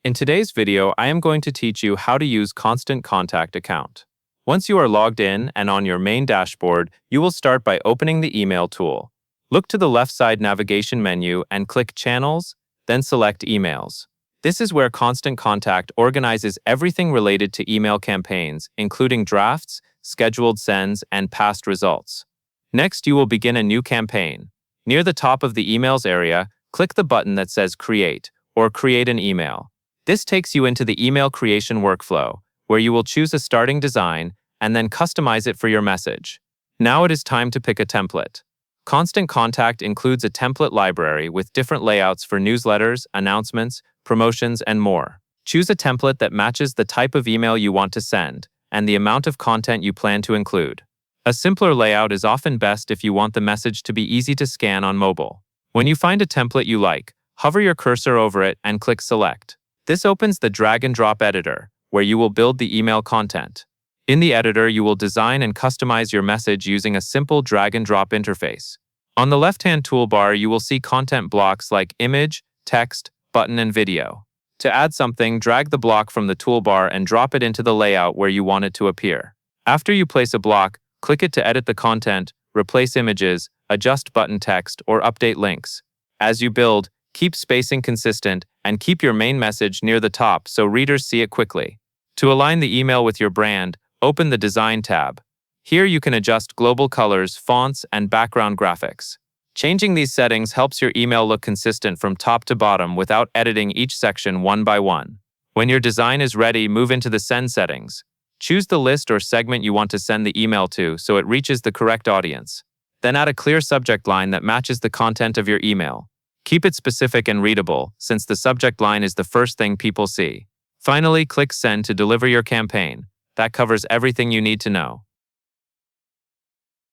In today's video, I am going to teach you how to use Constant Contact account. Once you are logged in and on your main dashboard, you will start by opening the Email tool. Look to the left side navigation menu and click Channels, then select Emails. This is where Constant Contact organizes everything related to email campaigns, including drafts, scheduled sends, and past results. Next, you will begin a new campaign. Near the top of the Emails area, click the button that says Create or Create an Email. This takes you into the email creation workflow, where you will choose a starting design and then customize it for your message. Now it is time to pick a template. Constant Contact includes a template library with different layouts for newsletters, announcements, promotions, and more. Choose a template that matches the type of email you want to send and the amount of content you plan to include. A simpler layout is often best if you want the message to be easy to scan on mobile. When you find a template you like, hover your cursor over it and click Select. This opens the drag and drop editor, where you will build the email content. In the editor, you will design and customize your message using a simple drag and drop interface. On the left-hand toolbar, you will see content blocks like image, text, button, and video. To add something, drag the block from the toolbar and drop it into the layout where you want it to appear. After you place a block, click it to edit the content, replace images, adjust button text, or update links. As you build, keep spacing consistent and keep your main message near the top so readers see it quickly. To align the email with your brand, open the Design tab. Here you can adjust global colors, fonts, and background graphics. Changing these settings helps your email look consistent from top to bottom without editing each section one by one. When your design is ready, move into the Send settings. Choose the list or segment you want to send the email to so it reaches the correct audience. Then add a clear subject line that matches the content of your email. Keep it specific and readable, since the subject line is the first thing people see. Finally, click Send to deliver your campaign. That covers everything you need to know.